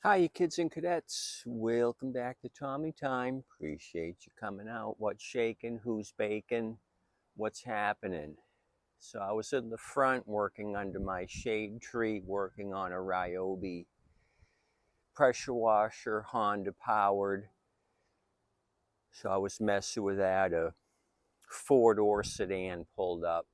Hi, you kids and cadets. Welcome back to Tommy Time. Appreciate you coming out. What's shaking? Who's baking? What's happening? So I was in the front working under my shade tree, working on a Ryobi pressure washer, Honda powered. So I was messing with that. A four-door sedan pulled up.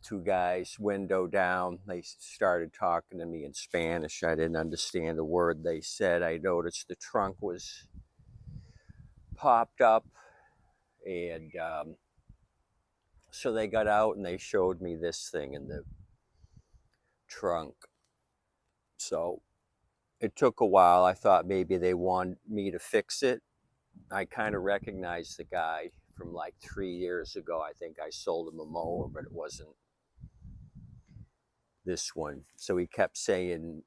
Two guys, window down. They started talking to me in Spanish. I didn't understand a word they said. I noticed the trunk was popped up, and so they got out and they showed me this thing in the trunk. So it took a while. I thought maybe they wanted me to fix it. I kind of recognized the guy from like 3 years ago. I think I sold him a mower, but it wasn't this one. So he kept saying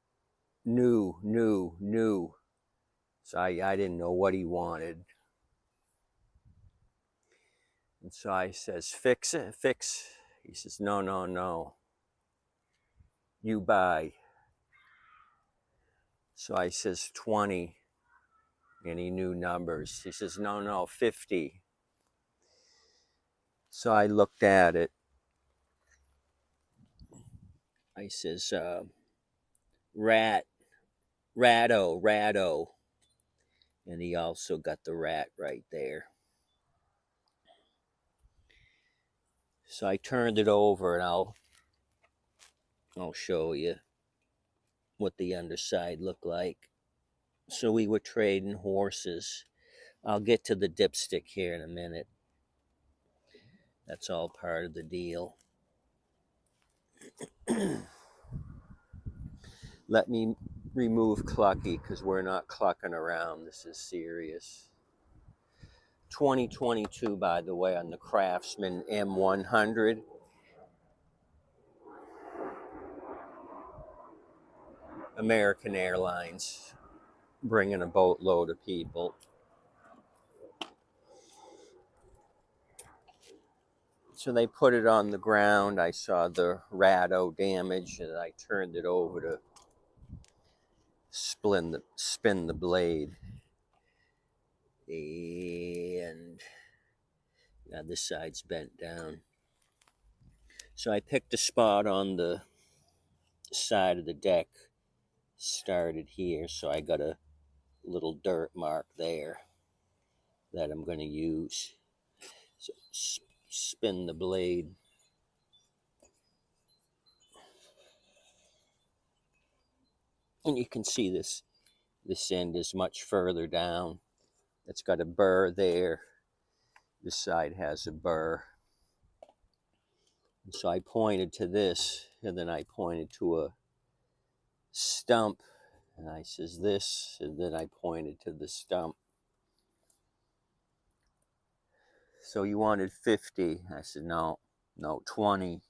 new, new, new. So I didn't know what he wanted. And so I says, fix it, fix. He says, no, no, no. You buy. So I says 20, and he knew numbers. He says, no, no, 50. So I looked at it. I says, Rado. And he also got the rat right there. So I turned it over, and I'll show you what the underside looked like. So we were trading horses. I'll get to the dipstick here in a minute. That's all part of the deal. Let me remove Clucky, because we're not clucking around. This is serious. 2022, by the way, on the Craftsman M100. American Airlines, bringing a boatload of people. So they put it on the ground. I saw the rado damage, and I turned it over to spin the blade. And now this side's bent down. So I picked a spot on the side of the deck, started here, so I got a little dirt mark there that I'm going to use. So spin the blade. And you can see this end is much further down. It's got a burr there. This side has a burr. And so I pointed to this, and then I pointed to a stump, and I says this, and then I pointed to the stump. So you wanted 50. I said, no, 20,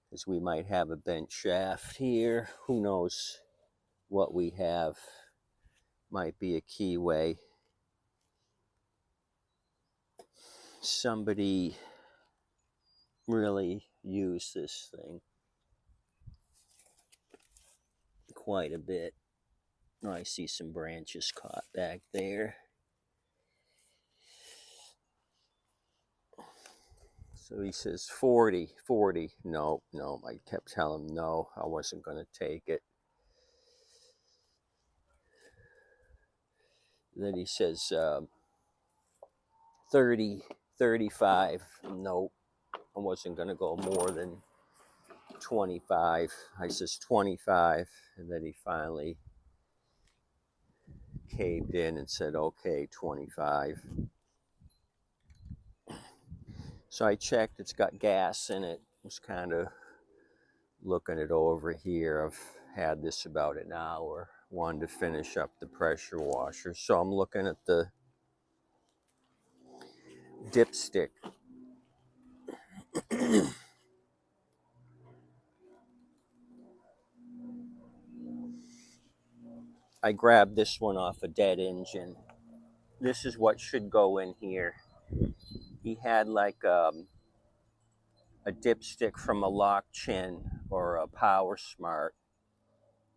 because we might have a bent shaft here. Who knows what we have? Might be a keyway. Somebody really used this thing quite a bit. Oh, I see some branches caught back there. So he says 40. No, I kept telling him no, I wasn't going to take it. Then he says 30, 35. Nope, I wasn't going to go more than 25. I says 25, and then he finally caved in and said, okay, 25. So I checked, it's got gas in it. I was kind of looking it over here. I've had this about an hour. Wanted to finish up the pressure washer. So I'm looking at the dipstick. I grabbed this one off a dead engine. This is what should go in here. He had like a dipstick from a Lock Chin or a Power Smart.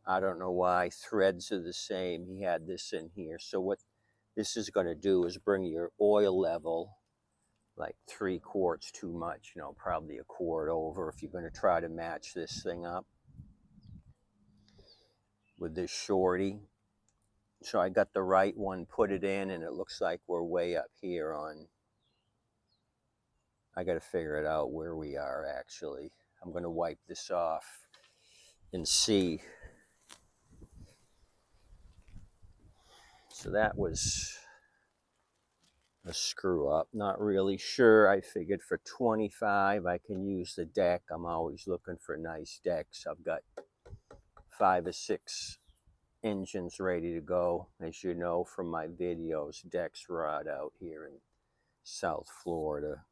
I don't know why threads are the same. He had this in here. So what this is going to do is bring your oil level like 3 quarts too much, you know, probably a quart over if you're going to try to match this thing up with this shorty. So I got the right one, put it in, and it looks like we're way up here on, I got to figure it out where we are actually. I'm going to wipe this off and see. So that was a screw up. Not really sure. I figured for 25 I can use the deck. I'm always looking for nice decks. I've got 5 or 6 engines ready to go. As you know from my videos, decks rot out here in South Florida.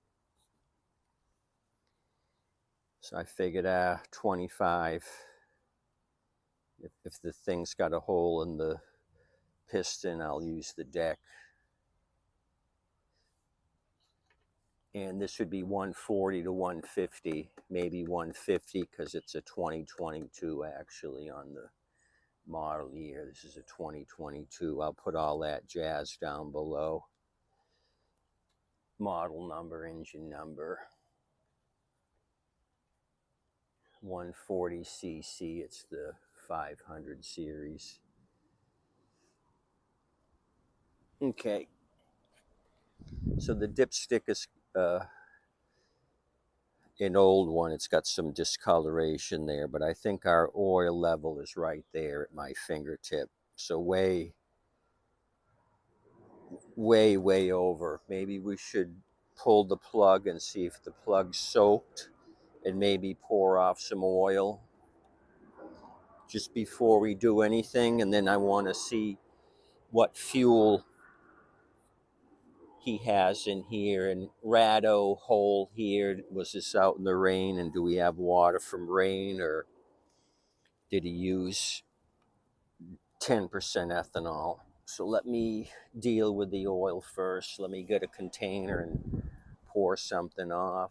So I figured 25. If the thing's got a hole in the piston, I'll use the deck. And this would be 140 to 150, maybe 150 because it's a 2022 actually on the model year. This is a 2022. I'll put all that jazz down below. Model number, engine number. 140cc, it's the 500 series. Okay, so the dipstick is an old one. It's got some discoloration there, but I think our oil level is right there at my fingertip. So way over. Maybe we should pull the plug and see if the plug's soaked and maybe pour off some oil just before we do anything. And then I want to see what fuel he has in here. And Rado hole here, was this out in the rain, and do we have water from rain, or did he use 10% ethanol? So let me deal with the oil first. Let me get a container and pour something off.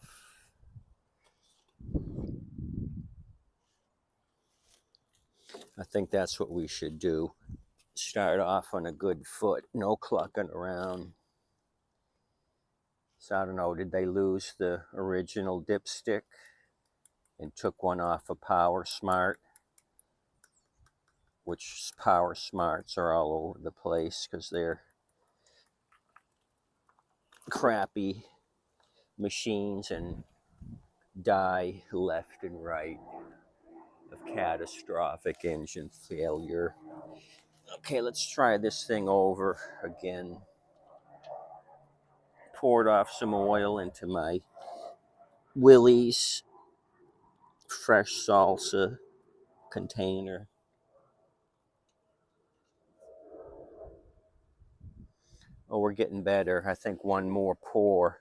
I think that's what we should do. Start off on a good foot, no clucking around. So I don't know, did they lose the original dipstick and took one off of Power Smart? Which Power Smarts are all over the place because they're crappy machines and die left and right of catastrophic engine failure. Okay, let's try this thing over again. Poured off some oil into my Willie's fresh salsa container. Oh, we're getting better. I think one more pour.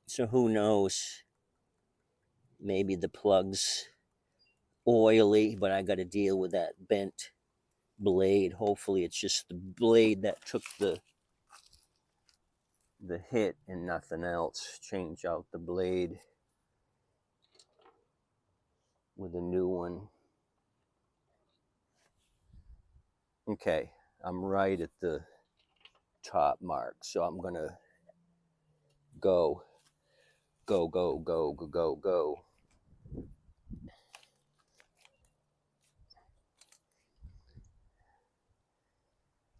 So who knows? Maybe the plug's oily, but I got to deal with that bent blade. Hopefully it's just the blade that took the hit and nothing else. Change out the blade with a new one. Okay, I'm right at the top mark, so I'm gonna go.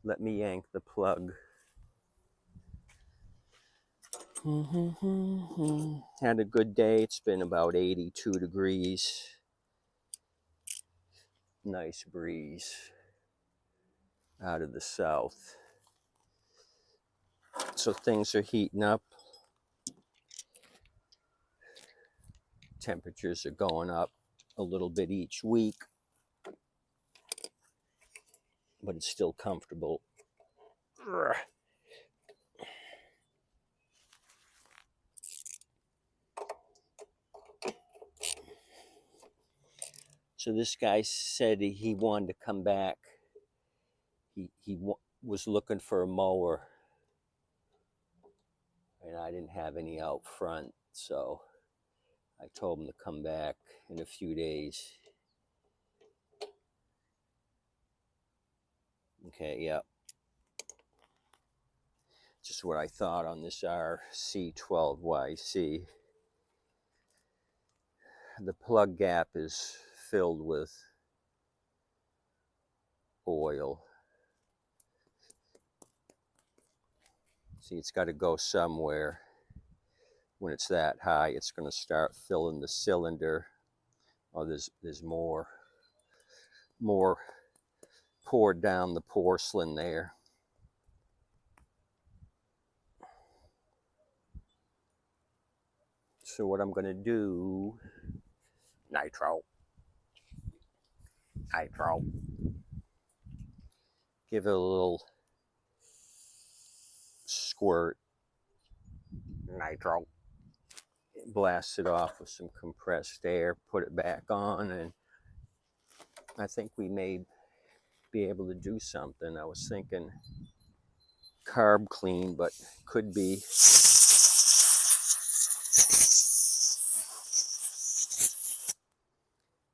Let me yank the plug. Had a good day. It's been about 82 degrees. Nice breeze out of the south. So things are heating up. Temperatures are going up a little bit each week, but it's still comfortable. So this guy said he wanted to come back. He was looking for a mower. and I didn't have any out front, so I told them to come back in a few days. Okay, yep. Just what I thought on this RC12YC. The plug gap is filled with oil. See, it's got to go somewhere. When it's that high, it's going to start filling the cylinder. Oh, there's more poured down the porcelain there. So what I'm going to do, nitro, give it a little squirt, nitro, blast it off with some compressed air, put it back on, and I think we may be able to do something. I was thinking carb clean, but could be.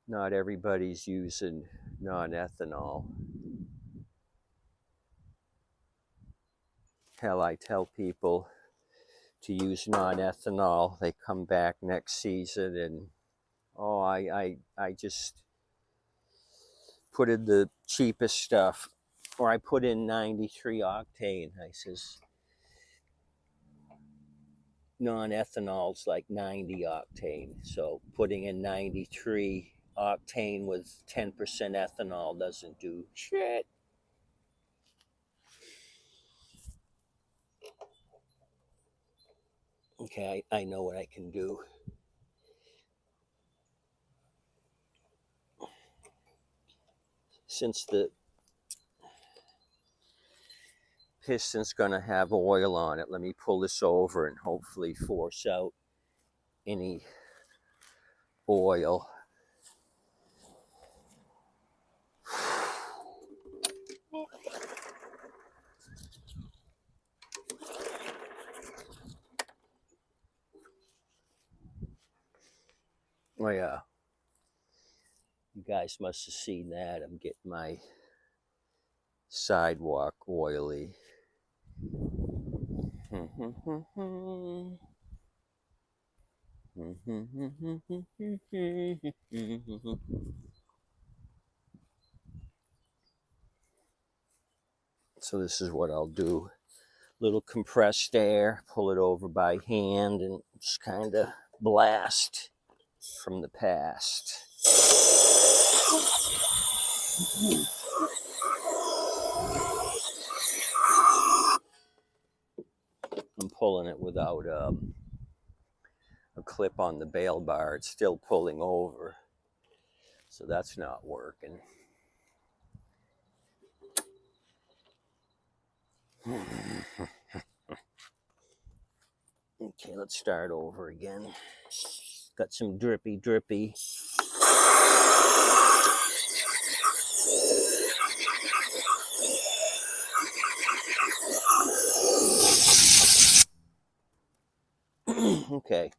Not everybody's using non-ethanol. Hell, I tell people to use non-ethanol. They come back next season and, oh, I just put in the cheapest stuff, or I put in 93 octane. I says, non-ethanol's like 90 octane. So putting in 93 octane with 10% ethanol doesn't do shit. Okay, I know what I can do. Since the piston's gonna have oil on it, let me pull this over and hopefully force out any oil. Oh yeah, you guys must have seen that. I'm getting my sidewalk oily. So this is what I'll do. Little compressed air, pull it over by hand, and just kind of blast from the past. I'm pulling it without a clip on the bail bar. It's still pulling over, so that's not working. Okay, let's start over again. Got some drippy. Okay.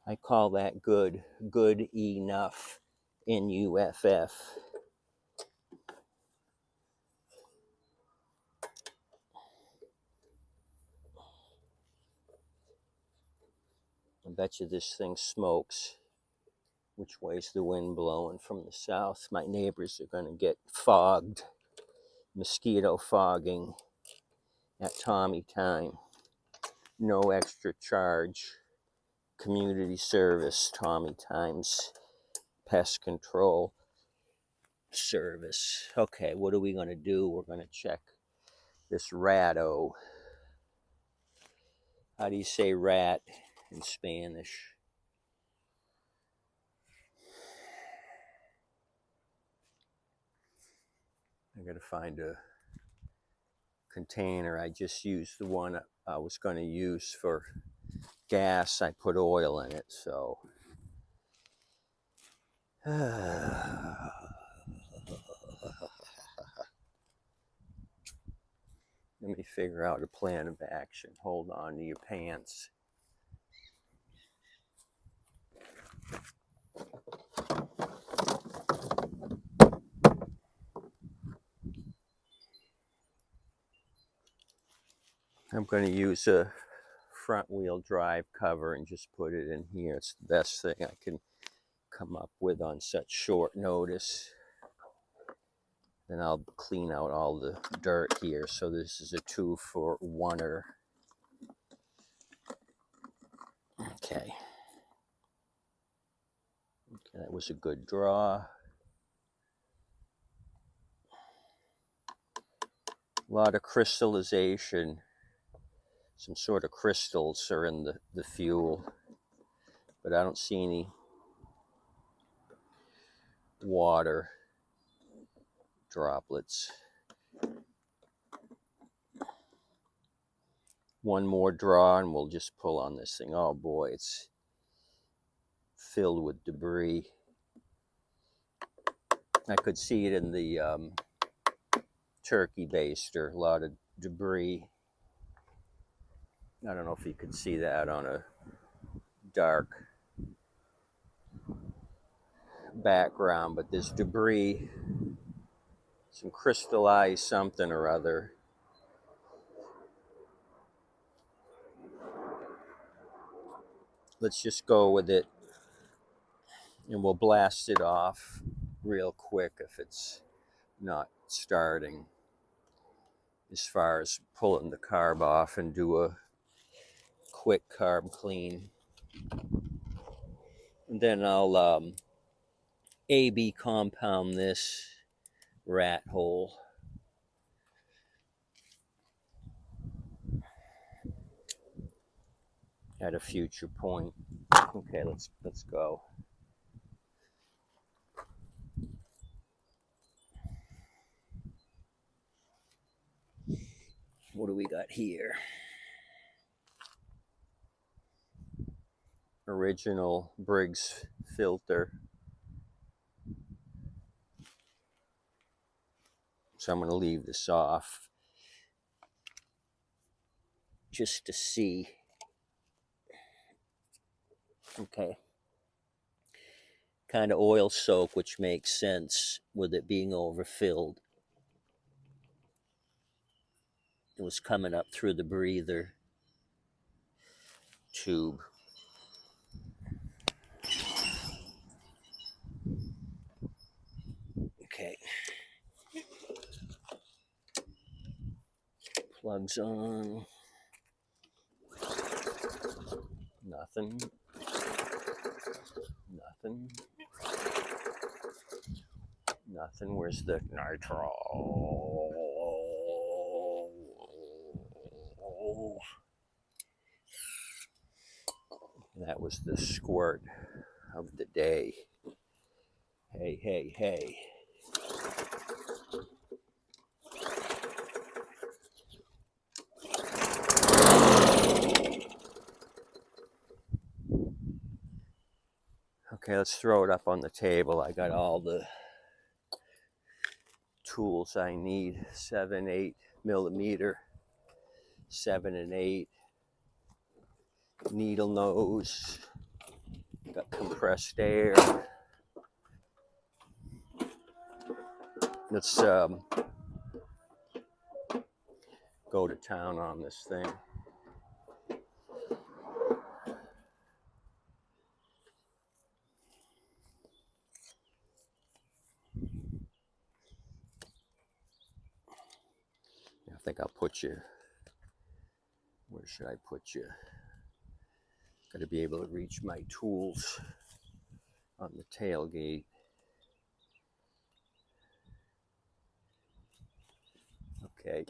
I call that good enough, NUFF. I bet you this thing smokes. Which way's the wind blowing? From the south. My neighbors are going to get fogged. Mosquito fogging at Tommy time. No extra charge. Community service, Tommy Times pest control service. Okay, what are we going to do? We're going to check this ratto. How do you say rat in Spanish? I got to find a container. I just used the one I was going to use for gas. I put oil in it, so Let me figure out a plan of action. Hold on to your pants. I'm going to use a front wheel drive cover and just put it in here. It's the best thing I can come up with on such short notice. Then I'll clean out all the dirt here. So this is a 2-for-1er. Okay. That was a good draw. A lot of crystallization. Some sort of crystals are in the fuel, but I don't see any water droplets. One more draw and we'll just pull on this thing. Oh boy, it's filled with debris. I could see it in the turkey baster, a lot of debris. I don't know if you could see that on a dark background, but there's debris, some crystallized something or other. Let's just go with it and we'll blast it off real quick if it's not starting, as far as pulling the carb off, and do a quick carb clean. And then I'll AB compound this rat hole. At a future point. Okay, let's go. What do we got here? Original Briggs filter. So I'm going to leave this off just to see. Okay. Kind of oil soak, which makes sense with it being overfilled. It was coming up through the breather tube. Okay. Plugs on. Nothing. Nothing. Nothing. Where's the nitro? That was the squirt of the day. Hey, hey, hey. Okay, let's throw it up on the table. I got all the tools I need. 7, 8 millimeter, 7 and 8. Needle nose. Got compressed air. Let's go to town on this thing. I think I'll put you, where should I put you? Got to be able to reach my tools on the tailgate. Okay,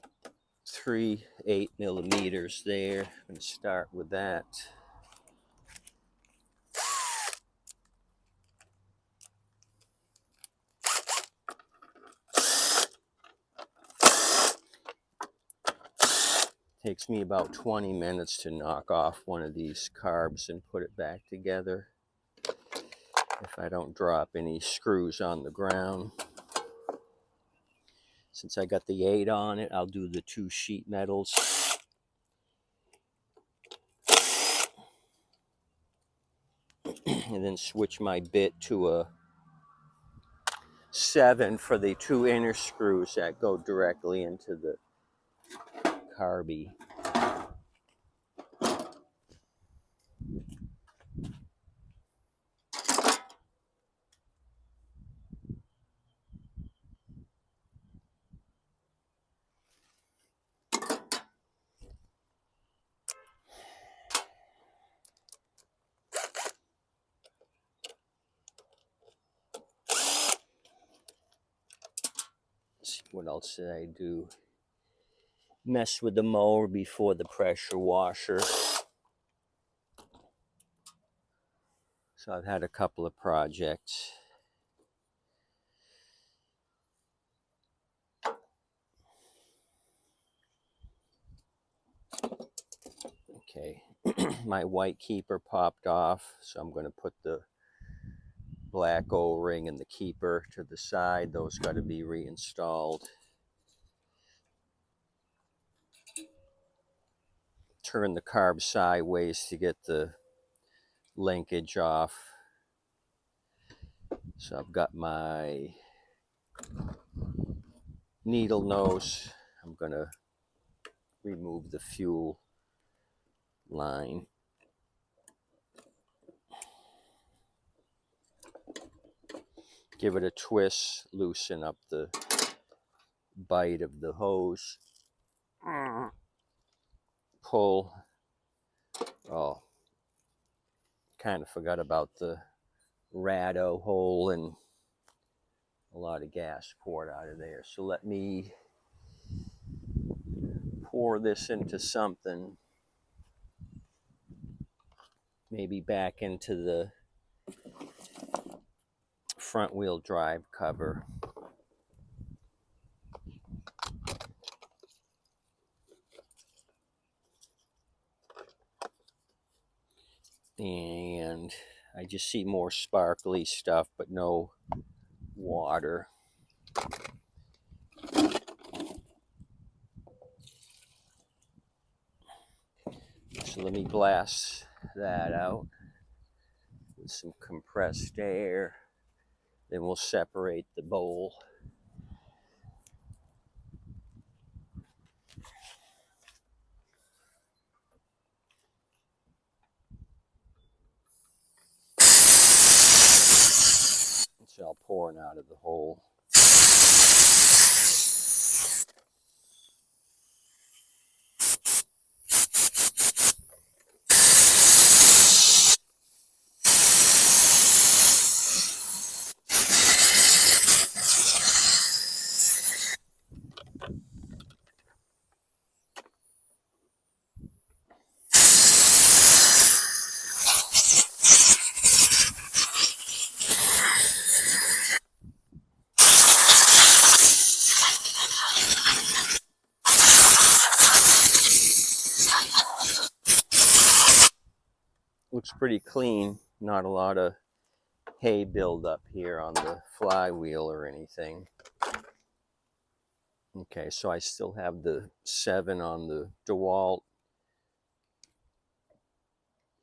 3 8 millimeters there. I'm going to start with that. Takes me about 20 minutes to knock off one of these carbs and put it back together, if I don't drop any screws on the ground. Since I got the 8 on it, I'll do the 2 sheet metals. And then switch my bit to a 7 for the 2 inner screws that go directly into the carby. Let's see, what else did I do? Mess with the mower before the pressure washer. So I've had a couple of projects. Okay, my white keeper popped off, so I'm going to put the black O-ring and the keeper to the side. Those got to be reinstalled. Turn the carb sideways to get the linkage off. So I've got my needle nose. I'm going to remove the fuel line. Give it a twist, loosen up the bite of the hose. Pull. Oh, kind of forgot about the rado hole and a lot of gas poured out of there. So let me pour this into something. Maybe back into the front wheel drive cover. And I just see more sparkly stuff, but no water. So let me blast that out with some compressed air. Then we'll separate the bowl. It's all pouring out of the hole. Looks pretty clean. Not a lot of hay buildup here on the flywheel or anything. Okay, so I still have the 7 on the DeWalt.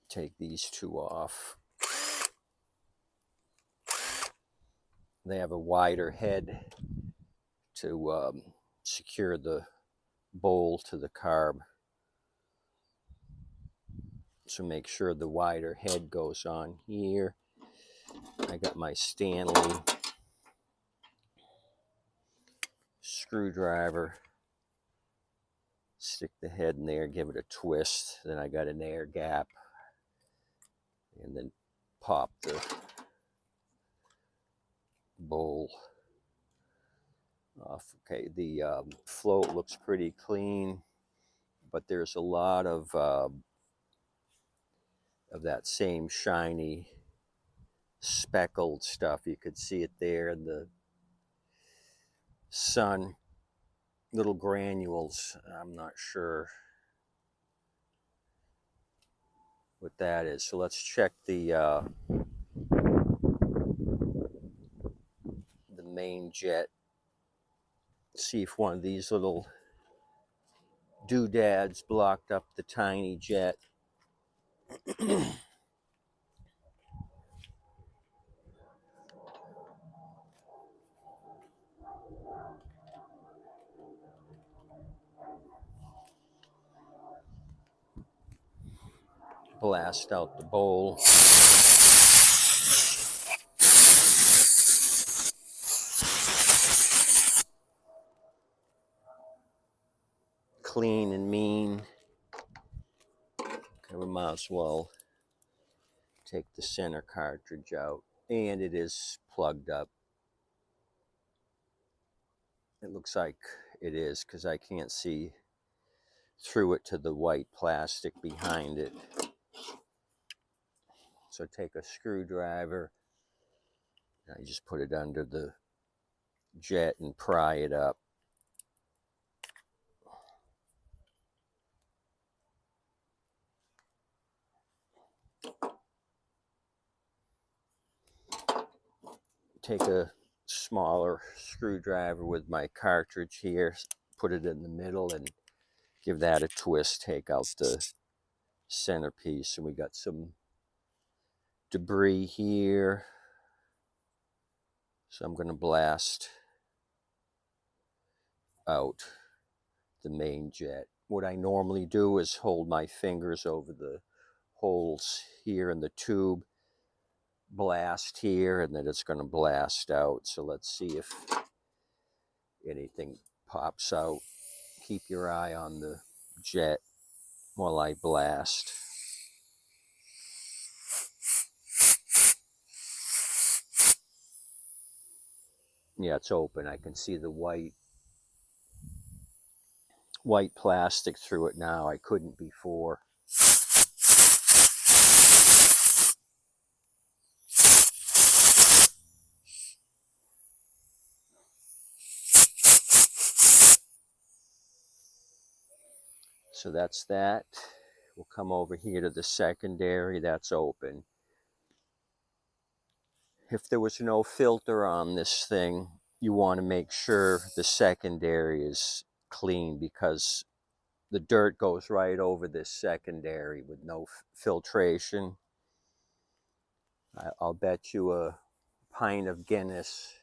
Take these 2 off. They have a wider head to secure the bowl to the carb. So make sure the wider head goes on here. I got my Stanley screwdriver. Stick the head in there, give it a twist. Then I got an air gap. And then pop the bowl off. Okay, the float looks pretty clean, but there's a lot of that same shiny speckled stuff. You could see it there in the sun, little granules. I'm not sure what that is. So let's check the main jet. See if one of these little doodads blocked up the tiny jet. Blast out the bowl. Clean and mean. Okay, we might as well take the center cartridge out. And it is plugged up. It looks like it is because I can't see through it to the white plastic behind it. So take a screwdriver. I just put it under the jet and pry it up. Take a smaller screwdriver with my cartridge here, put it in the middle and give that a twist, take out the centerpiece. And we got some debris here. So I'm going to blast out the main jet. What I normally do is hold my fingers over the holes here in the tube, blast here, and then it's going to blast out. So let's see if anything pops out. Keep your eye on the jet while I blast. Yeah, it's open. I can see the white plastic through it now. I couldn't before. So that's that. We'll come over here to the secondary. That's open. If there was no filter on this thing, you want to make sure the secondary is clean because the dirt goes right over this secondary with no filtration. I'll bet you a pint of Guinness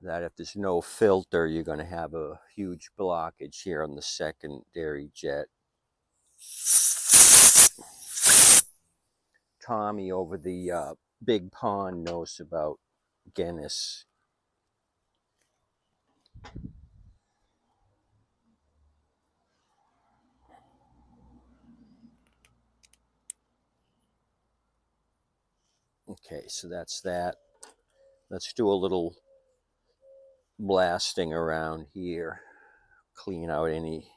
that if there's no filter, you're going to have a huge blockage here on the secondary jet. Tommy over the big pond knows about Guinness. Okay, so that's that. Let's do a little blasting around here. Clean out any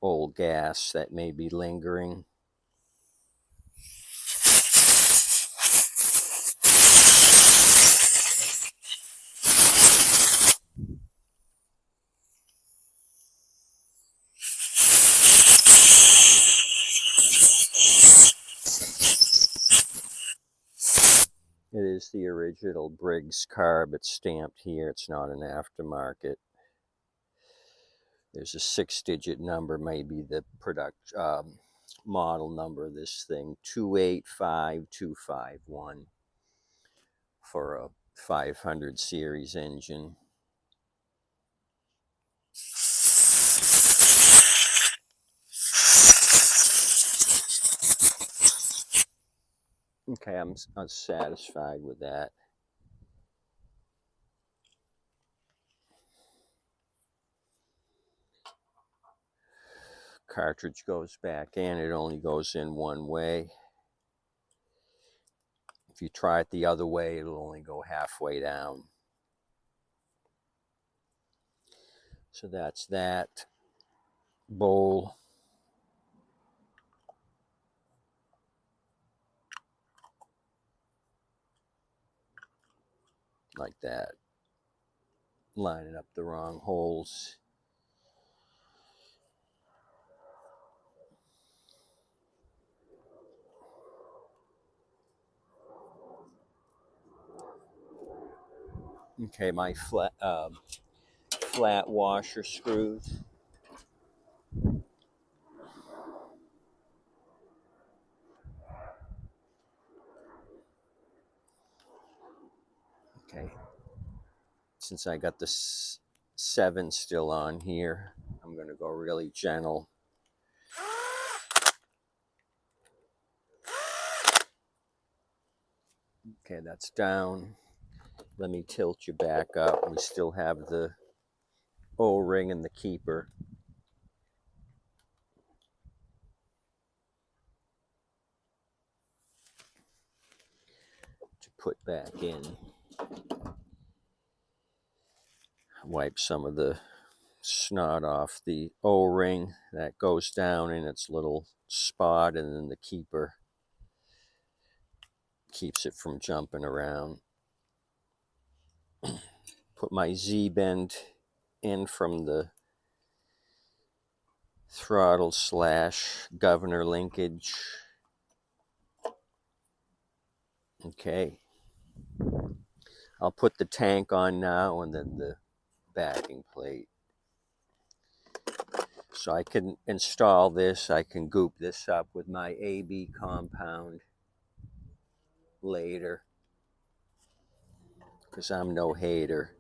old gas that may be lingering. It is the original Briggs carb. It's stamped here. It's not an aftermarket. There's a 6-digit number, maybe the model number of this thing, 285251 for a 500 series engine. Okay, I'm satisfied with that. Cartridge goes back in. It only goes in one way. If you try it the other way, it'll only go halfway down. So that's that. Bowl. Like that. Lining up the wrong holes. Okay, my flat washer screws. Okay, since I got the 7 still on here, I'm going to go really gentle. Okay, that's down. Let me tilt you back up. We still have the O-ring and the keeper to put back in. Wipe some of the snot off the O-ring. That goes down in its little spot, and then the keeper keeps it from jumping around. Put my Z-bend in from the throttle / governor linkage. Okay. I'll put the tank on now and then the backing plate. So I can install this. I can goop this up with my AB compound later, because I'm no hater.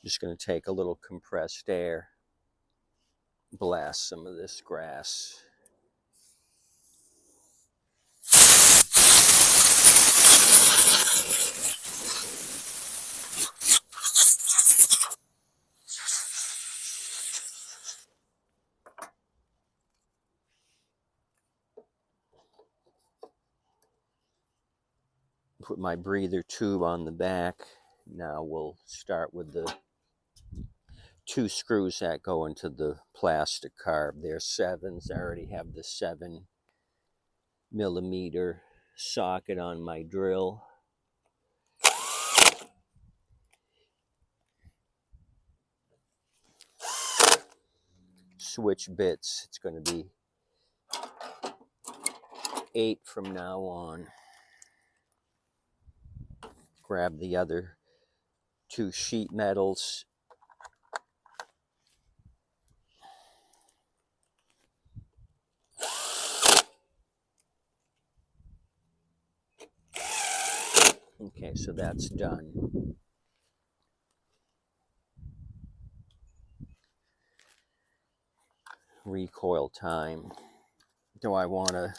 Just going to take a little compressed air, blast some of this grass. Put my breather tube on the back. Now we'll start with the 2 screws that go into the plastic carb. They're 7s. I already have the 7mm socket on my drill. Switch bits. It's going to be 8 from now on. Grab the other 2 sheet metals. Okay, so that's done. Recoil time. Do I want to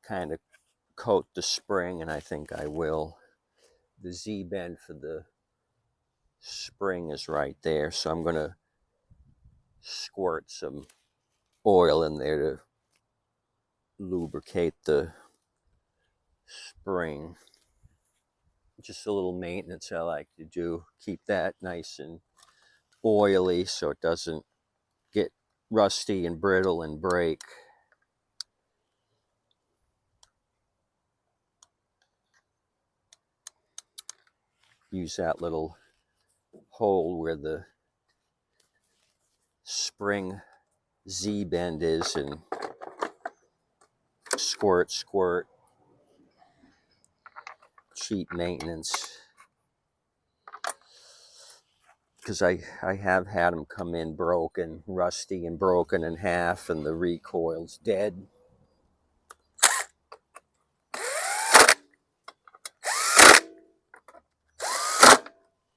kind of coat the spring? And I think I will. The Z-bend for the spring is right there, so I'm going to squirt some oil in there to lubricate the spring. Just a little maintenance I like to do. Keep that nice and oily so it doesn't get rusty and brittle and break. Use that little hole where the spring Z-bend is and squirt. Cheap maintenance. Because I have had them come in broken, rusty and broken in half, and the recoil's dead.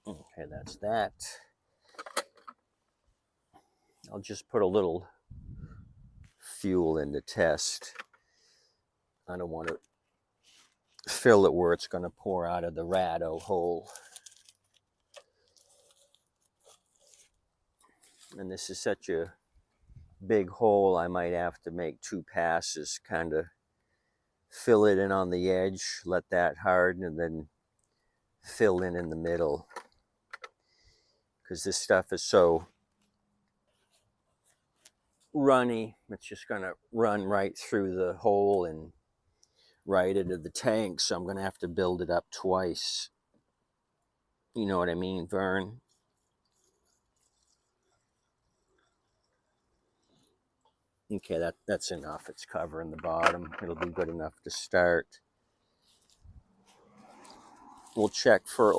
Okay, that's that. I'll just put a little fuel in the test. I don't want to fill it where it's going to pour out of the rado hole. And this is such a big hole, I might have to make 2 passes, kind of fill it in on the edge, let that harden, and then fill in the middle. Because this stuff is so runny. It's just going to run right through the hole and right into the tank. So I'm going to have to build it up twice. You know what I mean, Vern? Okay, that's enough. It's covering the bottom. It'll be good enough to start. We'll check for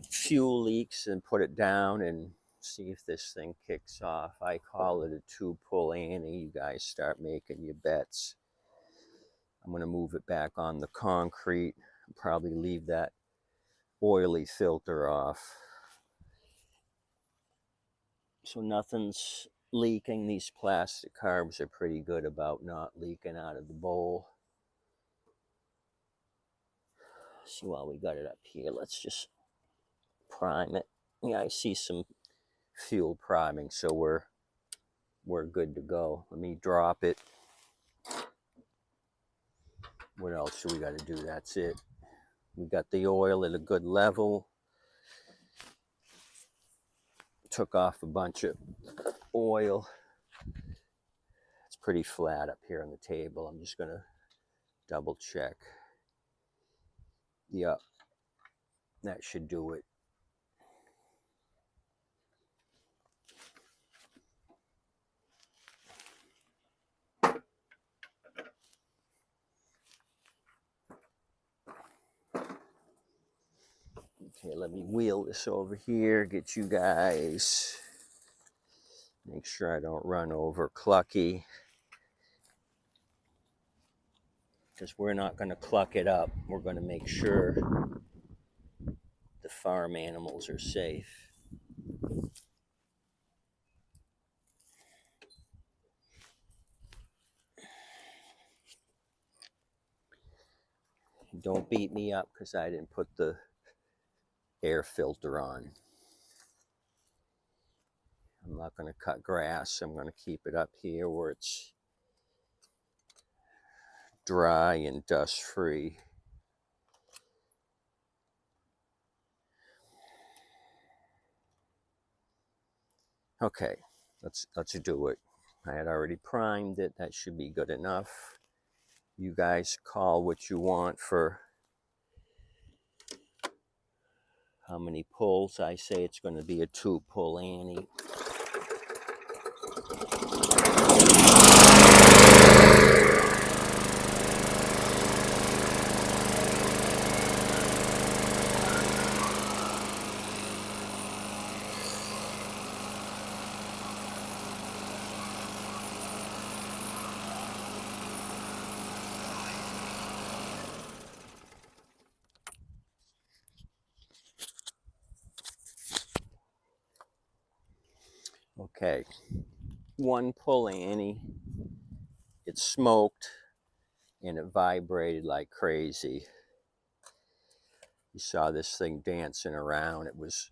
fuel leaks and put it down and see if this thing kicks off. I call it a 2-pull Annie. You guys start making your bets. I'm going to move it back on the concrete. Probably leave that oily filter off. So nothing's leaking. These plastic carbs are pretty good about not leaking out of the bowl. See, while we got it up here, let's just prime it. Yeah, I see some fuel priming, so we're good to go. Let me drop it. What else do we got to do? That's it. We got the oil at a good level. Took off a bunch of oil. It's pretty flat up here on the table. I'm just going to double check. Yep, that should do it. Okay, let me wheel this over here, get you guys, make sure I don't run over Clucky, because we're not going to cluck it up. We're going to make sure the farm animals are safe. Don't beat me up because I didn't put the air filter on. I'm not going to cut grass. I'm going to keep it up here where it's dry and dust free. Okay, let's do it. I had already primed it. That should be good enough. You guys call what you want for how many pulls. I say it's going to be a 2-pull Annie. Okay, 1-pull Annie. It smoked and it vibrated like crazy. You saw this thing dancing around. It was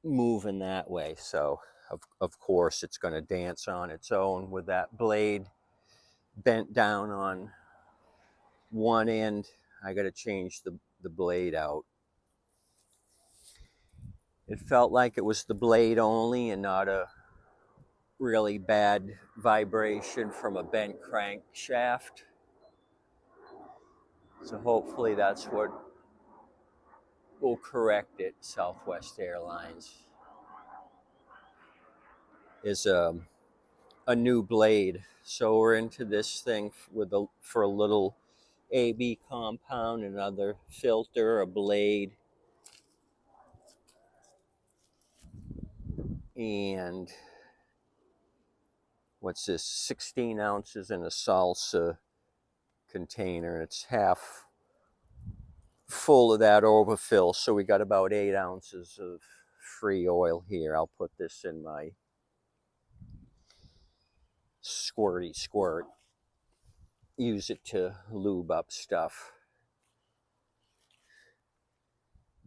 moving that way, so of course it's going to dance on its own with that blade bent down on one end. I got to change the blade out. It felt like it was the blade only and not a really bad vibration from a bent crankshaft. So hopefully that's what will correct it. Southwest Airlines is a new blade. So we're into this thing with for a little AB compound, another filter, a blade, and what's this, 16 ounces in a salsa container. It's half full of that overfill, so we got about 8 ounces of free oil here. I'll put this in my squirty squirt. Use it to lube up stuff.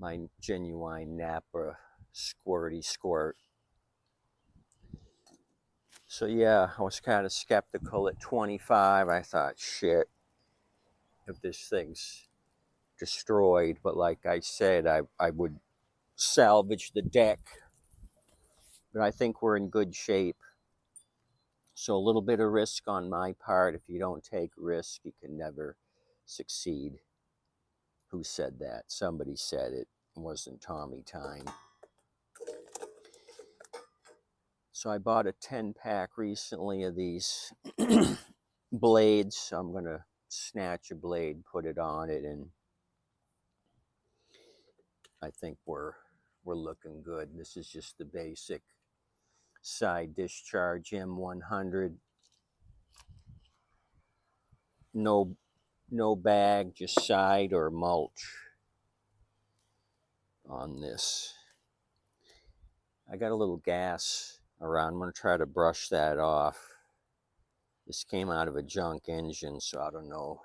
My genuine Napa squirty squirt. So yeah, I was kind of skeptical at 25. I thought, shit, if this thing's destroyed. But like I said, I would salvage the deck. But I think we're in good shape. So a little bit of risk on my part. If you don't take risk, you can never succeed. Who said that? Somebody said it. It wasn't Tommy Time. So I bought a 10-pack recently of these blades. So I'm going to snatch a blade, put it on it, and I think we're looking good. This is just the basic side discharge M100. No bag, just side or mulch on this. I got a little gas around. I'm going to try to brush that off. This came out of a junk engine, so I don't know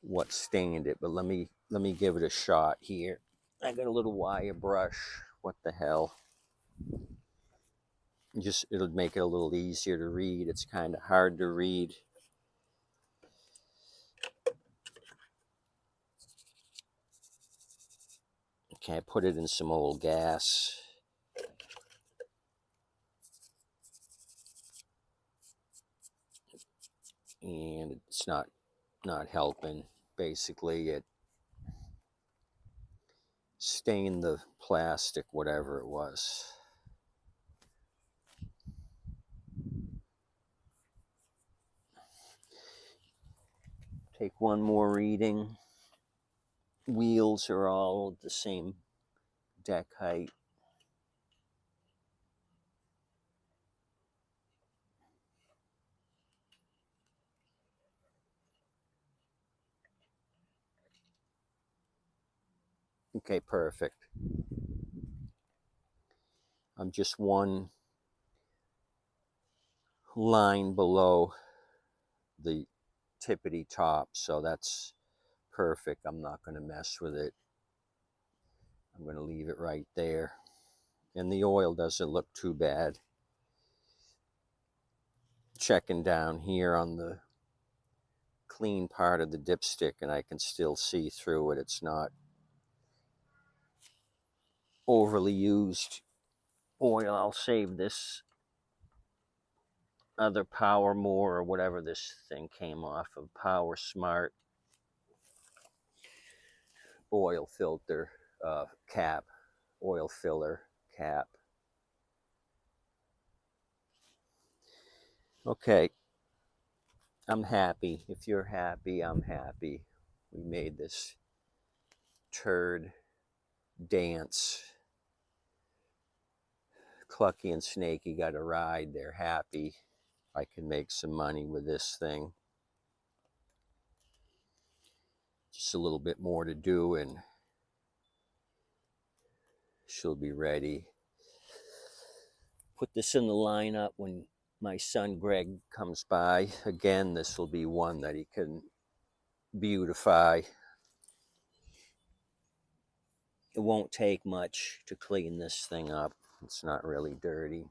what stained it, but let me give it a shot here. I got a little wire brush. What the hell? Just, it'll make it a little easier to read. It's kind of hard to read. Okay, I put it in some old gas. And it's not helping. Basically, it stained the plastic, whatever it was. Take one more reading. Wheels are all the same deck height. Okay, perfect. I'm just one line below the tippity top, so that's perfect. I'm not going to mess with it. I'm going to leave it right there. And the oil doesn't look too bad. Checking down here on the clean part of the dipstick, and I can still see through it. It's not overly used oil. I'll save this other Power More or whatever this thing came off of, Power Smart oil filter cap, oil filler cap. Okay, I'm happy. If you're happy, I'm happy. We made this turd dance. Clucky and Snaky got a ride. They're happy. I can make some money with this thing. Just a little bit more to do and she'll be ready. Put this in the lineup when my son Greg comes by. Again, this will be one that he can beautify. It won't take much to clean this thing up. It's not really dirty.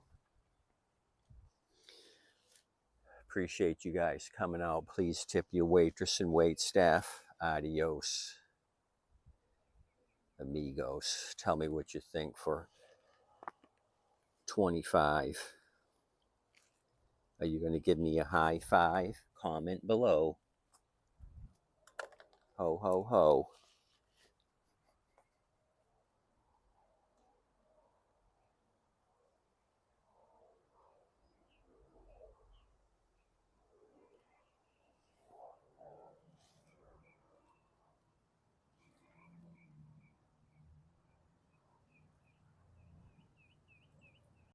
Appreciate you guys coming out. Please tip your waitress and wait staff. Adios, amigos. Tell me what you think for 25. Are you going to give me a high five? Comment below. Ho, ho, ho.